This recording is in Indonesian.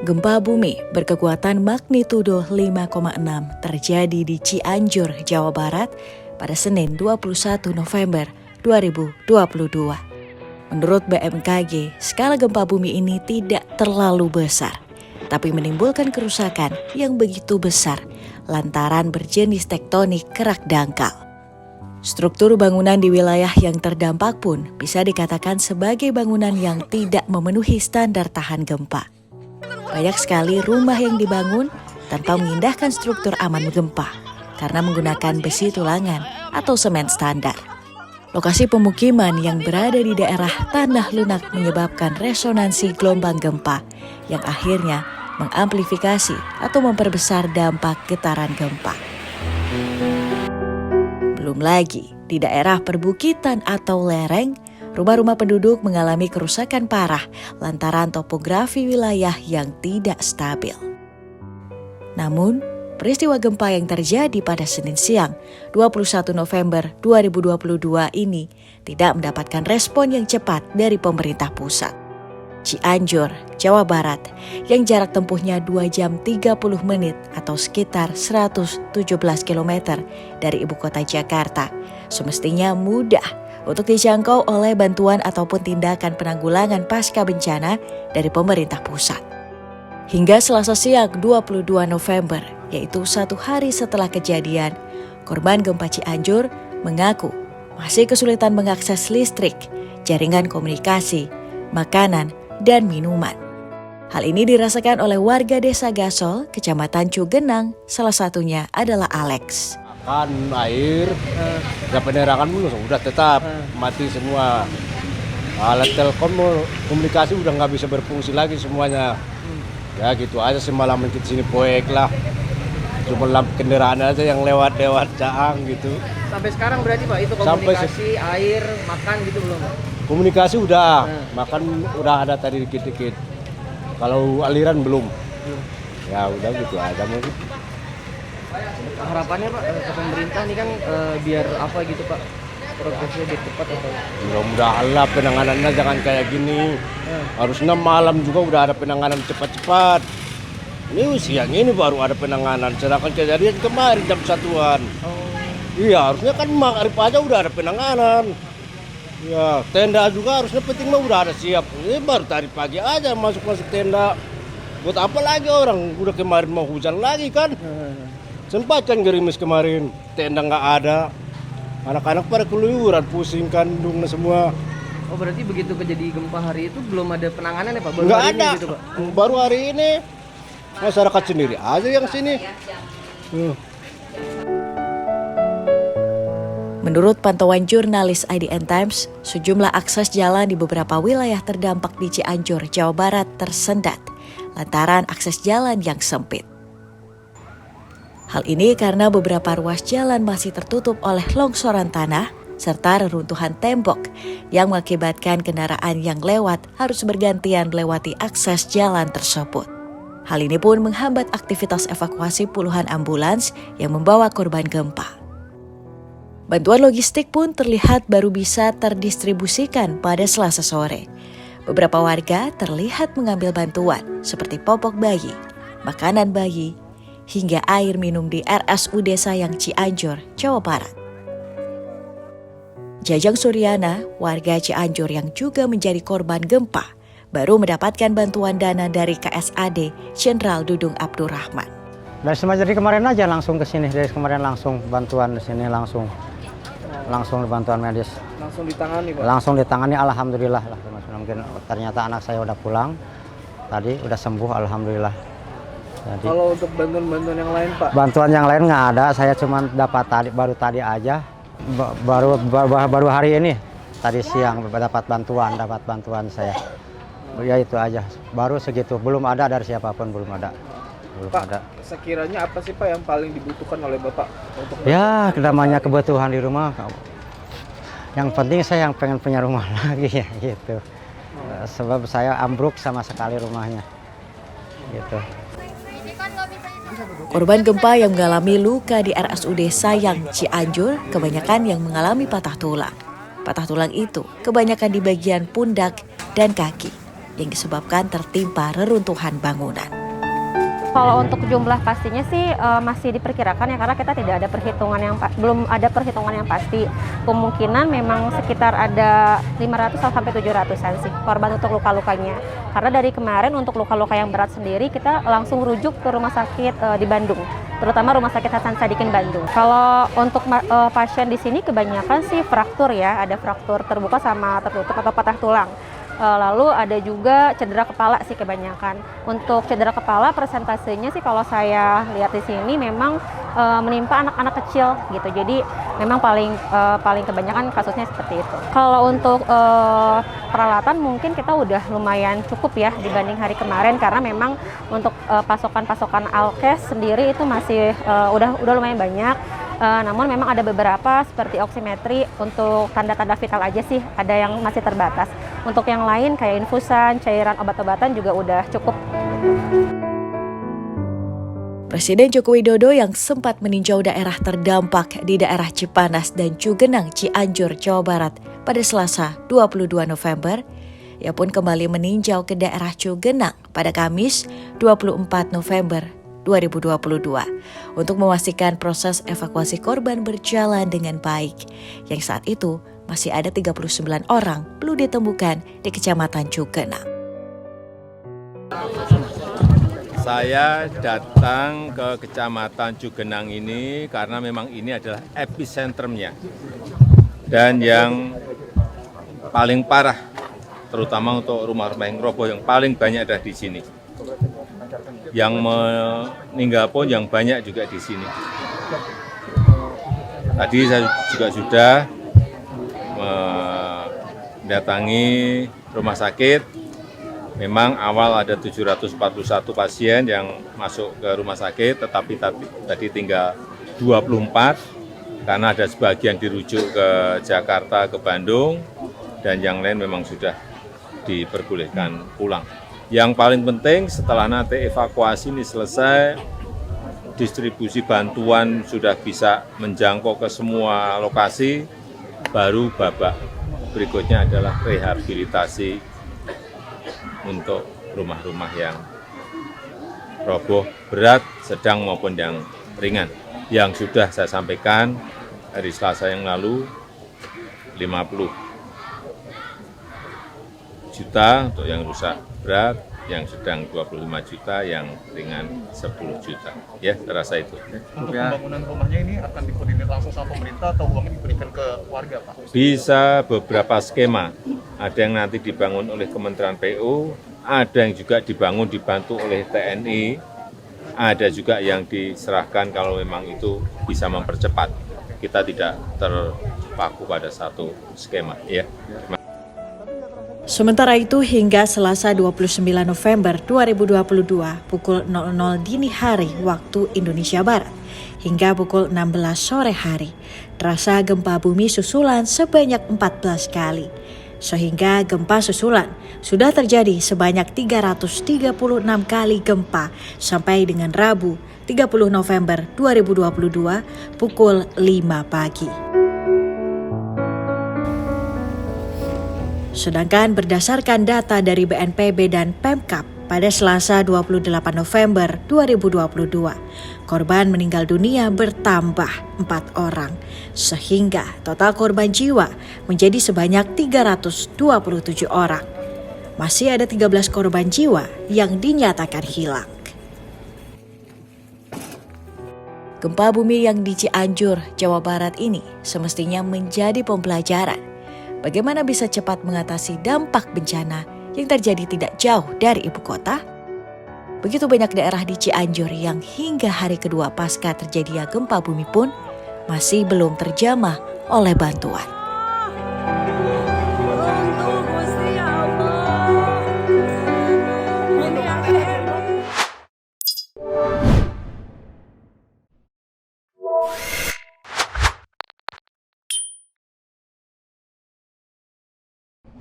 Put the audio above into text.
Gempa bumi berkekuatan magnitudo 5,6 terjadi di Cianjur, Jawa Barat pada Senin 21 November 2022. Menurut BMKG, skala gempa bumi ini tidak terlalu besar, tapi menimbulkan kerusakan yang begitu besar lantaran berjenis tektonik kerak dangkal. Struktur bangunan di wilayah yang terdampak pun bisa dikatakan sebagai bangunan yang tidak memenuhi standar tahan gempa. Banyak sekali rumah yang dibangun tanpa mengindahkan struktur aman gempa karena menggunakan besi tulangan atau semen standar. Lokasi pemukiman yang berada di daerah tanah lunak menyebabkan resonansi gelombang gempa yang akhirnya mengamplifikasi atau memperbesar dampak getaran gempa. Belum lagi di daerah perbukitan atau lereng, rumah-rumah penduduk mengalami kerusakan parah lantaran topografi wilayah yang tidak stabil. Namun, peristiwa gempa yang terjadi pada Senin siang 21 November 2022 ini tidak mendapatkan respon yang cepat dari pemerintah pusat. Cianjur, Jawa Barat, yang jarak tempuhnya 2 jam 30 menit atau sekitar 117 km dari ibu kota Jakarta, semestinya mudah untuk dijangkau oleh bantuan ataupun tindakan penanggulangan pasca bencana dari pemerintah pusat. Hingga Selasa siang 22 November, yaitu 1 hari setelah kejadian, korban gempa Cianjur mengaku masih kesulitan mengakses listrik, jaringan komunikasi, makanan, dan minuman. Hal ini dirasakan oleh warga desa Gasol, kecamatan Cugenang, salah satunya adalah Alex. Makan, air, ya penerangan dulu sudah tetap mati semua. Alat telkom komunikasi udah nggak bisa berfungsi lagi semuanya. Ya gitu aja semalam kita sini poek lah. Cuma lampu kendaraan aja yang lewat-lewat caang gitu. Sampai sekarang berarti Pak itu komunikasi, air, makan gitu belum Pak? Komunikasi udah, makan udah ada tadi dikit-dikit. Kalau aliran belum. Ya udah gitu aja mungkin. Harapannya Pak ke pemerintah nih kan biar apa gitu Pak? Progresnya lebih cepat atau? Mudah-mudahan lah penanganannya jangan kayak gini. Harusnya malam juga udah ada penanganan cepat-cepat. Ini siang ini baru ada penanganan, sedangkan kejadian kemarin jam 1-an. Iya, harusnya kan maghrib aja udah ada penanganan. Ya, tenda juga harusnya penting mah udah ada siap. Ini baru tadi pagi aja masuk tenda. Buat apa lagi orang? Udah kemarin mau hujan lagi kan? Sempat kan gerimis kemarin, tenda nggak ada. Anak-anak pada keluyuran, pusing kandungnya semua. Oh berarti begitu kejadian gempa hari itu belum ada penanganan ya Pak? Baru nggak hari ada, ini gitu Pak? Baru hari ini. Masyarakat sendiri aja yang sini. Menurut pantauan jurnalis IDN Times, sejumlah akses jalan di beberapa wilayah terdampak di Cianjur, Jawa Barat tersendat lantaran akses jalan yang sempit. Hal ini karena beberapa ruas jalan masih tertutup oleh longsoran tanah serta reruntuhan tembok yang mengakibatkan kendaraan yang lewat harus bergantian melewati akses jalan tersebut. Hal ini pun menghambat aktivitas evakuasi puluhan ambulans yang membawa korban gempa. Bantuan logistik pun terlihat baru bisa terdistribusikan pada Selasa sore. Beberapa warga terlihat mengambil bantuan seperti popok bayi, makanan bayi, hingga air minum di RSUD Sayang Cianjur, Jawa Barat. Jajang Suryana, warga Cianjur yang juga menjadi korban gempa, baru mendapatkan bantuan dana dari KSAD Jenderal Dudung Abdurrahman. Dari kemarin aja langsung ke sini, dari kemarin langsung bantuan di sini langsung bantuan medis. Langsung ditangani Pak? Langsung ditangani, alhamdulillah lah. Mungkin ternyata anak saya udah pulang, tadi udah sembuh, alhamdulillah. Jadi, kalau untuk bantuan-bantuan yang lain Pak? Bantuan yang lain nggak ada, saya cuma dapat baru tadi aja, baru hari ini, tadi siang dapat bantuan saya. Ya itu aja, baru segitu, belum ada dari siapapun, belum ada. Pak, sekiranya apa sih Pak yang paling dibutuhkan oleh Bapak? Ya, namanya kebutuhan di rumah. Yang penting saya yang pengen punya rumah lagi ya gitu. Sebab saya ambruk sama sekali rumahnya. Gitu. Korban gempa yang mengalami luka di RSUD Sayang Cianjur kebanyakan yang mengalami patah tulang. Patah tulang itu kebanyakan di bagian pundak dan kaki. yang disebabkan tertimpa reruntuhan bangunan. Kalau untuk jumlah pastinya sih masih diperkirakan ya, karena kita tidak ada perhitungan belum ada perhitungan yang pasti. Kemungkinan memang sekitar ada 500 sampai 700-an sih korban untuk luka-lukanya. Karena dari kemarin untuk luka-luka yang berat sendiri kita langsung rujuk ke rumah sakit di Bandung, terutama Rumah Sakit Hasan Sadikin Bandung. Kalau untuk pasien di sini kebanyakan sih fraktur ya, ada fraktur terbuka sama tertutup atau patah tulang. Lalu ada juga cedera kepala sih kebanyakan. Untuk cedera kepala persentasenya sih kalau saya lihat di sini memang menimpa anak-anak kecil gitu. Jadi memang paling kebanyakan kasusnya seperti itu. Kalau untuk peralatan mungkin kita udah lumayan cukup ya dibanding hari kemarin, karena memang untuk pasokan alkes sendiri itu masih udah lumayan banyak. Namun memang ada beberapa seperti oksimetri untuk tanda-tanda vital aja sih ada yang masih terbatas. Untuk yang lain kayak infusan, cairan obat-obatan juga udah cukup. Presiden Joko Widodo yang sempat meninjau daerah terdampak di daerah Cipanas dan Cugenang, Cianjur, Jawa Barat pada Selasa 22 November, ia pun kembali meninjau ke daerah Cugenang pada Kamis 24 November 2022 untuk memastikan proses evakuasi korban berjalan dengan baik, yang saat itu masih ada 39 orang belum ditemukan di Kecamatan Cugenang. Saya datang ke Kecamatan Cugenang ini karena memang ini adalah epicentrumnya dan yang paling parah, terutama untuk rumah-rumah yang roboh yang paling banyak ada di sini. Yang meninggal pun yang banyak juga di sini. Tadi saya juga sudah mendatangi rumah sakit. Memang awal ada 741 pasien yang masuk ke rumah sakit, tetapi tadi tinggal 24 karena ada sebagian dirujuk ke Jakarta, ke Bandung, dan yang lain memang sudah diperbolehkan pulang. Yang paling penting setelah nanti evakuasi ini selesai, distribusi bantuan sudah bisa menjangkau ke semua lokasi, baru babak berikutnya adalah rehabilitasi untuk rumah-rumah yang roboh berat, sedang maupun yang ringan. Yang sudah saya sampaikan hari Selasa yang lalu, 50 juta untuk yang rusak berat, yang sedang 25 juta, yang ringan 10 juta. Ya, terasa itu. Untuk pembangunan rumahnya ini akan dikoordinir langsung sama pemerintah atau uangnya diberikan ke warga, Pak? Bisa beberapa skema. Ada yang nanti dibangun oleh Kementerian PU, ada yang juga dibantu oleh TNI, ada juga yang diserahkan kalau memang itu bisa mempercepat. Kita tidak terpaku pada satu skema. Ya. Sementara itu hingga Selasa 29 November 2022 pukul 00 dini hari waktu Indonesia Barat hingga pukul 16 sore hari terasa gempa bumi susulan sebanyak 14 kali. Sehingga gempa susulan sudah terjadi sebanyak 336 kali gempa sampai dengan Rabu 30 November 2022 pukul 5 pagi. Sedangkan berdasarkan data dari BNPB dan Pemkab pada Selasa 28 November 2022, korban meninggal dunia bertambah 4 orang, sehingga total korban jiwa menjadi sebanyak 327 orang. Masih ada 13 korban jiwa yang dinyatakan hilang. Gempa bumi yang di Cianjur, Jawa Barat ini semestinya menjadi pembelajaran bagaimana bisa cepat mengatasi dampak bencana yang terjadi tidak jauh dari ibu kota. Begitu banyak daerah di Cianjur yang hingga hari kedua pasca terjadinya gempa bumi pun masih belum terjamah oleh bantuan.